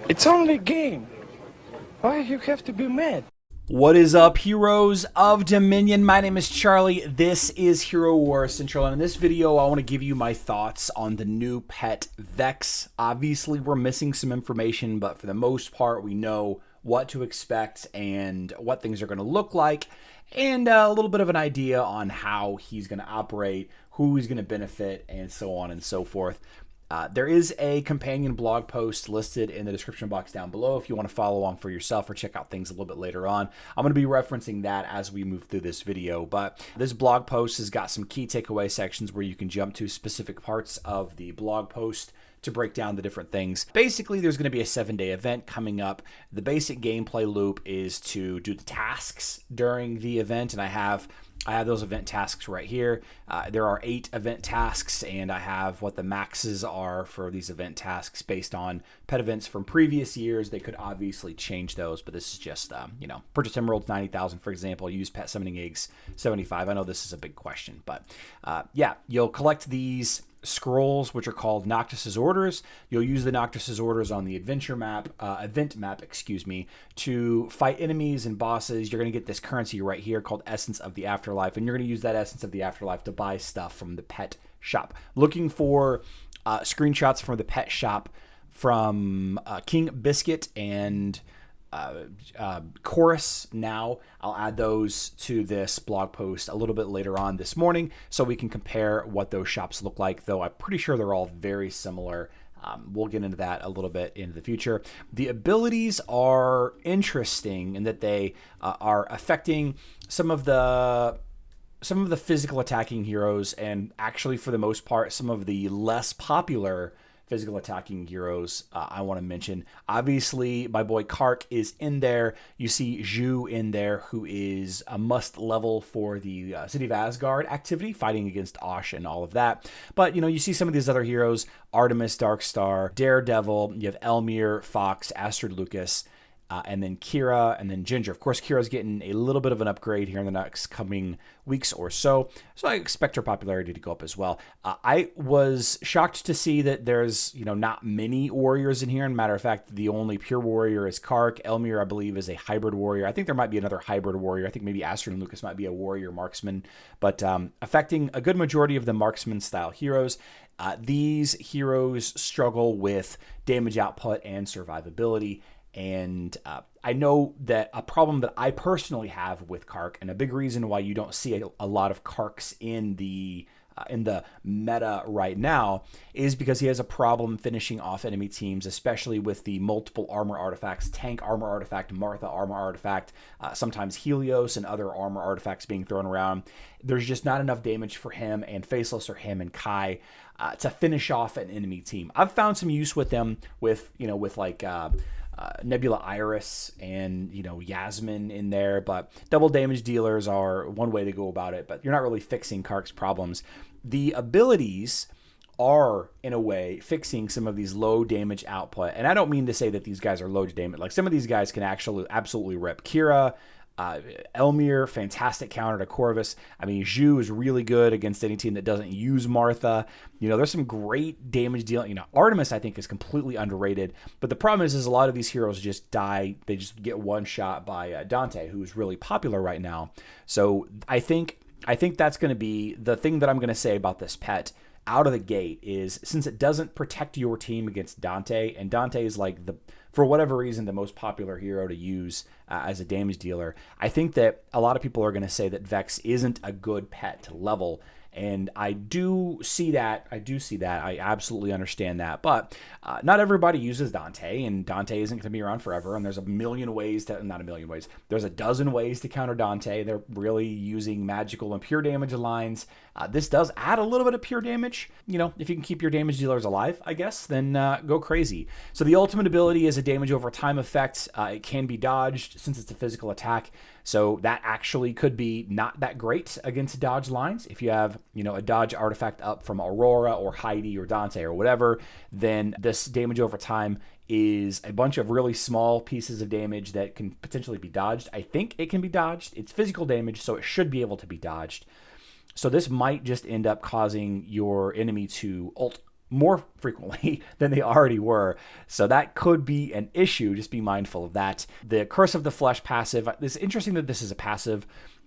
It's only a game. Why you have to be mad? What is up, heroes of Dominion? My name is Charlie. This is Hero War Central, and in this video I want to give you my thoughts on the new Pet Vex. Obviously we're missing some information, but for the most part we know what to expect and what things are going to look like, and a little bit of an idea on how he's going to operate, who he's going to benefit, and so on and so forth. There is a companion blog post listed in the description box down below if you want to follow along for yourself or check out things a little bit later on. I'm going to be referencing that as we move through this video, but this blog post has got some key takeaway sections where you can jump to specific parts of the blog post to break down the different things. Basically, there's going to be a 7-day event coming up. The basic gameplay loop is to do the tasks during the event, and I have those event tasks right here. There are 8 event tasks, and I have what the maxes are for these event tasks based on pet events from previous years. They could obviously change those, but this is just, purchase emeralds 90,000, for example, use pet summoning eggs 75. I know this is a big question, but yeah, you'll collect these scrolls, which are called Noctis's Orders. You'll use the Noctis's Orders on the event map, to fight enemies and bosses. You're going to get this currency right here called Essence of the Afterlife, and you're going to use that Essence of the Afterlife to buy stuff from the pet shop. Looking for screenshots from the pet shop from King Biscuit and Chorus. Now I'll add those to this blog post a little bit later on this morning so we can compare what those shops look like, though I'm pretty sure they're all very similar. We'll get into that a little bit in the future. The abilities are interesting in that they are affecting some of the physical attacking heroes, and actually for the most part some of the less popular physical attacking heroes I want to mention. Obviously, my boy Kark is in there. You see Zhu in there, who is a must level for the City of Asgard activity, fighting against Osh and all of that. But, you see some of these other heroes, Artemis, Darkstar, Daredevil, you have Elmir, Fox, Astrid Lucas, and then Kira, and then Ginger. Of course, Kira's getting a little bit of an upgrade here in the next coming weeks or so I expect her popularity to go up as well. I was shocked to see that there's, not many warriors in here. And matter of fact, the only pure warrior is Kark. Elmir, I believe, is a hybrid warrior. I think there might be another hybrid warrior. I think maybe Astrid and Lucas might be a warrior marksman, but affecting a good majority of the marksman-style heroes. These heroes struggle with damage output and survivability. And I know that a problem that I personally have with Kark, and a big reason why you don't see a lot of Karks in the meta right now, is because he has a problem finishing off enemy teams, especially with the multiple armor artifacts, tank armor artifact, Martha armor artifact, sometimes Helios and other armor artifacts being thrown around. There's just not enough damage for him and Faceless or him and Kai to finish off an enemy team. I've found some use with them with Nebula Iris and Yasmin in there, but double damage dealers are one way to go about it, but you're not really fixing Kark's problems. The abilities are in a way fixing some of these low damage output, and I don't mean to say that these guys are low damage. Like, some of these guys can actually absolutely rip. Kira, Elmir, fantastic counter to Corvus. I mean, Zhu is really good against any team that doesn't use Martha. There's some great damage dealing. Artemis, I think, is completely underrated. But the problem is a lot of these heroes just die. They just get one shot by Dante, who's really popular right now. So I think that's going to be the thing that I'm going to say about this pet out of the gate is, since it doesn't protect your team against Dante, and Dante is like for whatever reason, the most popular hero to use as a damage dealer, I think that a lot of people are going to say that Vex isn't a good pet to level. And I do see that. I absolutely understand that. But not everybody uses Dante, and Dante isn't going to be around forever. And there's not a million ways. There's a dozen ways to counter Dante. They're really using magical and pure damage lines. This does add a little bit of pure damage. If you can keep your damage dealers alive, I guess, then go crazy. So the ultimate ability is a damage over time effect. It can be dodged since it's a physical attack. So that actually could be not that great against dodge lines. If you have, a dodge artifact up from Aurora or Heidi or Dante or whatever, then this damage over time is a bunch of really small pieces of damage that can potentially be dodged. I think it can be dodged. It's physical damage, so it should be able to be dodged. So this might just end up causing your enemy to ult more frequently than they already were. So that could be an issue. Just be mindful of that. The Curse of the Flesh passive. It's interesting that this is a passive.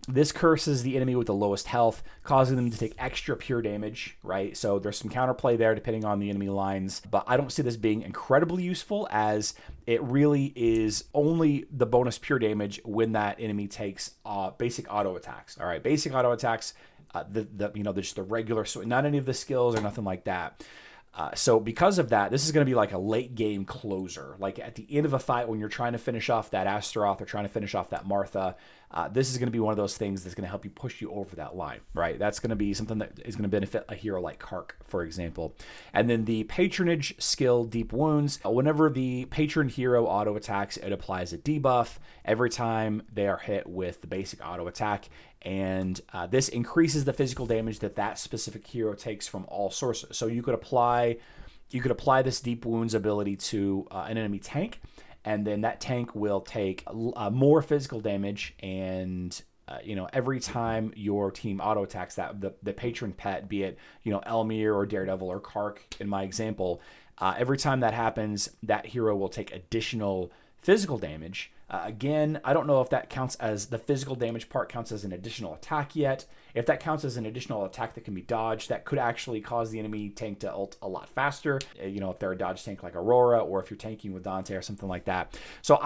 This curses the enemy with the lowest health, causing them to take extra pure damage, right? So there's some counterplay there depending on the enemy lines, but I don't see this being incredibly useful, as it really is only the bonus pure damage when that enemy takes basic auto attacks. All right, basic auto attacks, just the regular, so not any of the skills or nothing like that. So because of that, this is going to be like a late game closer. Like at the end of a fight when you're trying to finish off that Astaroth or trying to finish off that Martha, this is going to be one of those things that's going to help you push you over that line, right? That's going to be something that is going to benefit a hero like Kark, for example. And then the Patronage skill, Deep Wounds. Whenever the patron hero auto attacks, it applies a debuff every time they are hit with the basic auto attack. And this increases the physical damage that specific hero takes from all sources. So you could apply this Deep Wounds ability to an enemy tank, and then that tank will take more physical damage. And every time your team auto attacks the patron pet, be it Elmir or Daredevil or Kark in my example, every time that happens, that hero will take additional physical damage. Again, I don't know if that counts as the physical damage part counts as an additional attack yet. If that counts as an additional attack that can be dodged, that could actually cause the enemy tank to ult a lot faster. If they're a dodge tank like Aurora, or if you're tanking with Dante or something like that. So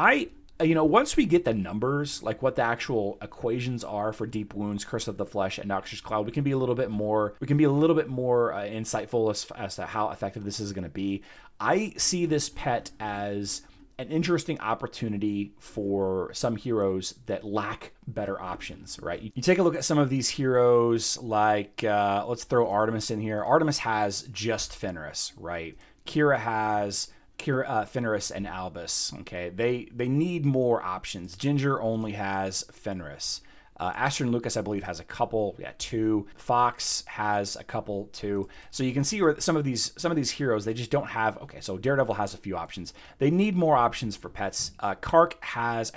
once we get the numbers, like what the actual equations are for Deep Wounds, Curse of the Flesh, and Noxious Cloud, we can be a little bit more insightful as to how effective this is going to be. I see this pet as an interesting opportunity for some heroes that lack better options, right? You take a look at some of these heroes, like let's throw Artemis in here. Artemis has just Fenris, right? Kira has Fenris and Albus. Okay, they need more options. Ginger only has Fenris. Aster and Lucas, I believe, has a couple. Yeah, 2. Fox has a couple, 2. So you can see where some of these heroes, they just don't have. Okay, so Daredevil has a few options. They need more options for pets. Kark has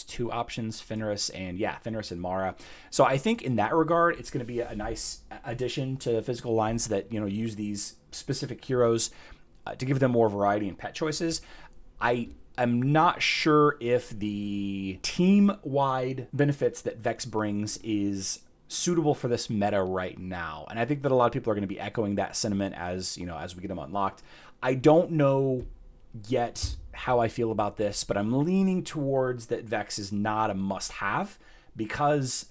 2 options, Fenris and Mara. So I think in that regard, it's going to be a nice addition to physical lines that use these specific heroes to give them more variety in pet choices. I'm not sure if the team-wide benefits that Vex brings is suitable for this meta right now. And I think that a lot of people are going to be echoing that sentiment as we get them unlocked. I don't know yet how I feel about this, but I'm leaning towards that Vex is not a must-have, because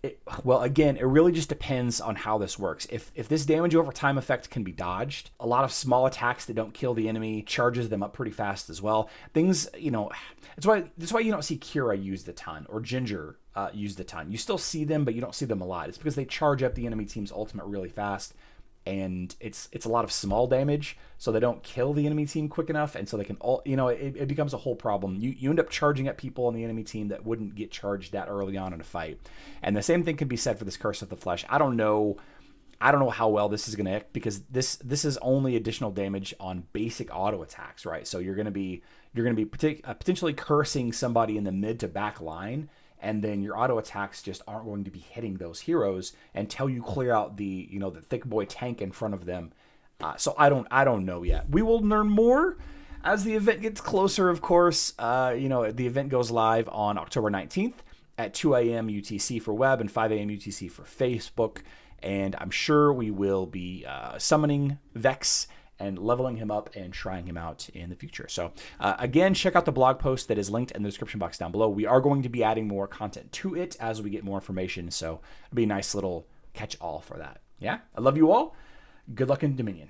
it really just depends on how this works. If this damage over time effect can be dodged, a lot of small attacks that don't kill the enemy charges them up pretty fast as well. That's why you don't see Kira used a ton, or Ginger used a ton. You still see them, but you don't see them a lot. It's because they charge up the enemy team's ultimate really fast, and it's a lot of small damage, so they don't kill the enemy team quick enough, and so they can it becomes a whole problem. You end up charging up people on the enemy team that wouldn't get charged that early on in a fight. And the same thing can be said for this Curse of the Flesh. I don't know how well this is going to, because this is only additional damage on basic auto attacks, right? So you're going to be potentially cursing somebody in the mid to back line, and then your auto attacks just aren't going to be hitting those heroes until you clear out the thick boy tank in front of them. So I don't know yet. We will learn more as the event gets closer, of course. The event goes live on October 19th at 2 a.m. UTC for web and 5 a.m. UTC for Facebook. And I'm sure we will be summoning Vex and leveling him up and trying him out in the future. So again, check out the blog post that is linked in the description box down below. We are going to be adding more content to it as we get more information. So it'll be a nice little catch-all for that. Yeah, I love you all. Good luck in Dominion.